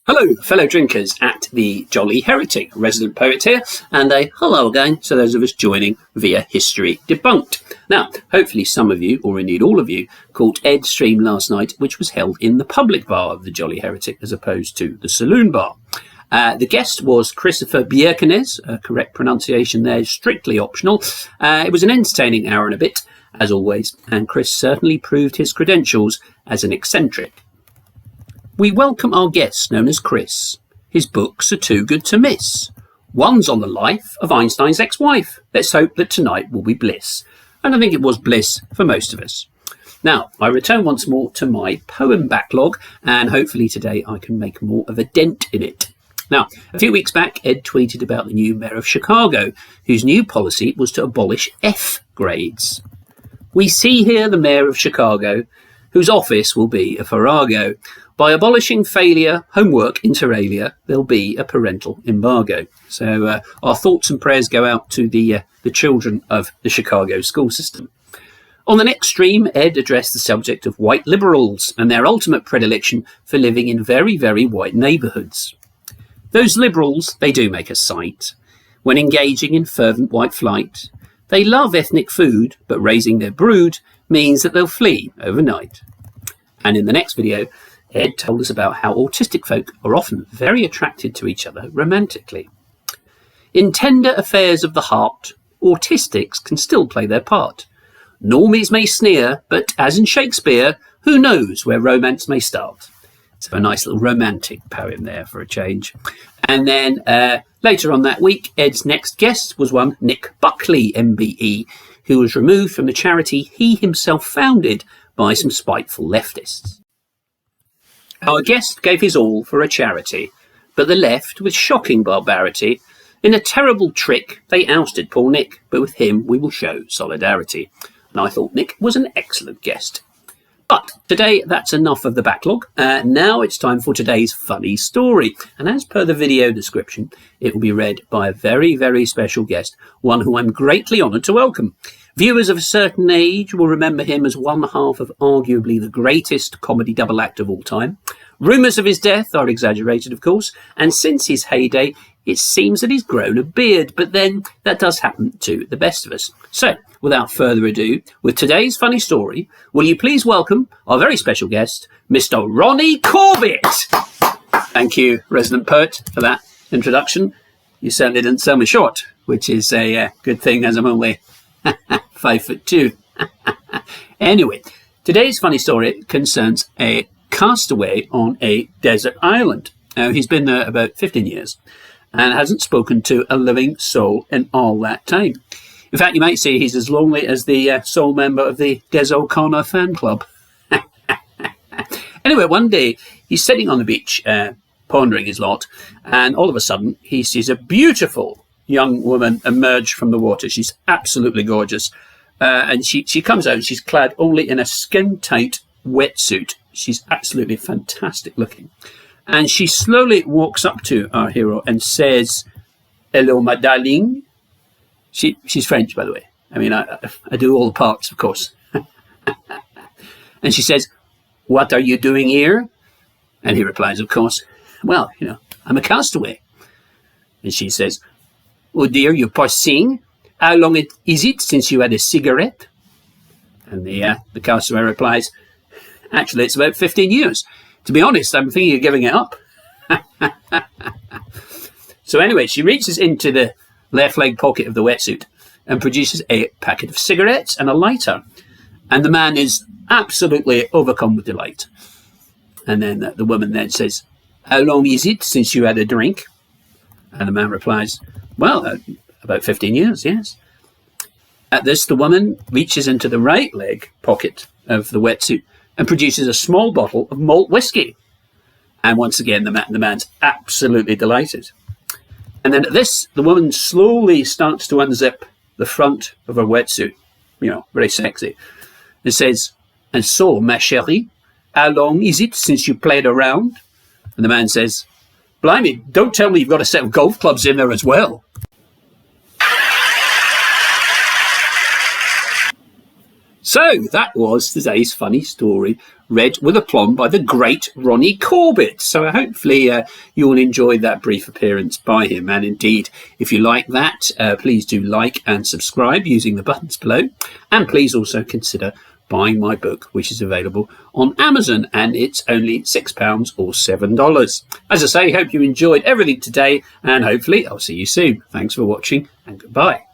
Hello, fellow drinkers at the Jolly Heretic, resident poet here, and a hello again to those of us joining via History Debunked. Now, hopefully some of you, or indeed all of you, caught Ed's stream last night, which was held in the public bar of the Jolly Heretic as opposed to the saloon bar. The guest was Christopher Bjerknes, correct pronunciation there is strictly optional. It was an entertaining hour and a bit, as always, and Chris certainly proved his credentials as an eccentric. We welcome our guest known as Chris. His books are too good to miss. One's on the life of Einstein's ex-wife. Let's hope that tonight will be bliss. And I think it was bliss for most of us. Now, I return once more to my poem backlog, and hopefully today I can make more of a dent in it. Now, a few weeks back, Ed tweeted about the new mayor of Chicago, whose new policy was to abolish F grades. We see here the mayor of Chicago, whose office will be a farrago. By abolishing failure, homework, inter alia, there'll be a parental embargo. So our thoughts and prayers go out to the children of the Chicago school system. On the next stream, Ed addressed the subject of white liberals and their ultimate predilection for living in very, very white neighbourhoods. Those liberals, they do make a sight. When engaging in fervent white flight, they love ethnic food, but raising their brood means that they'll flee overnight. And in the next video, Ed told us about how autistic folk are often very attracted to each other romantically. In tender affairs of the heart, autistics can still play their part. Normies may sneer, but as in Shakespeare, who knows where romance may start? So a nice little romantic poem there for a change. And then later on that week, Ed's next guest was one Nick Buckley, MBE, who was removed from the charity he himself founded by some spiteful leftists. Our guest gave his all for a charity, but the left, with shocking barbarity, in a terrible trick, they ousted poor Nick, but with him we will show solidarity. And I thought Nick was an excellent guest. But today, that's enough of the backlog. Now it's time for today's funny story. And as per the video description, it will be read by a very, very special guest, one who I'm greatly honoured to welcome. Viewers of a certain age will remember him as one half of arguably the greatest comedy double act of all time. Rumours of his death are exaggerated, of course, and since his heyday, it seems that he's grown a beard, but then that does happen to the best of us. So, without further ado, with today's funny story, will you please welcome our very special guest, Mr. Ronnie Corbett. Thank you, resident poet, for that introduction. You certainly didn't sell me short, which is a good thing as I'm only 5'2". Anyway, today's funny story concerns a castaway on a desert island. Now, he's been there about 15 years and hasn't spoken to a living soul in all that time. In fact, you might say he's as lonely as the sole member of the Des O'Connor fan club. Anyway, one day he's sitting on the beach pondering his lot, and all of a sudden he sees a beautiful young woman emerge from the water. She's absolutely gorgeous. And she comes out and she's clad only in a skin-tight wetsuit. She's absolutely fantastic looking. And she slowly walks up to our hero and says, "Hello, ma darling." She's French, by the way. I mean, I do all the parts, of course. And she says, "What are you doing here?" And he replies, of course, "Well, I'm a castaway." And she says, "Oh dear, you poor thing. How long is it since you had a cigarette?" And the castaway replies, "Actually, it's about 15 years. To be honest, I'm thinking of giving it up." So anyway, she reaches into the left leg pocket of the wetsuit and produces a packet of cigarettes and a lighter. And the man is absolutely overcome with delight. And then the woman then says, "How long is it since you had a drink?" And the man replies, "Well, about 15 years, yes." At this, the woman reaches into the right leg pocket of the wetsuit and produces a small bottle of malt whiskey. And once again, the man's absolutely delighted. And then at this, the woman slowly starts to unzip the front of her wetsuit, very sexy. It says, "And so, ma chérie, how long is it since you played around?" And the man says, "Blimey, don't tell me you've got a set of golf clubs in there as well." So that was today's funny story, read with aplomb by the great Ronnie Corbett. So hopefully you will enjoy that brief appearance by him. And indeed, if you like that, please do like and subscribe using the buttons below. And please also consider buying my book, which is available on Amazon, and it's only £6 or $7. As I say, hope you enjoyed everything today, and hopefully I'll see you soon. Thanks for watching, and goodbye.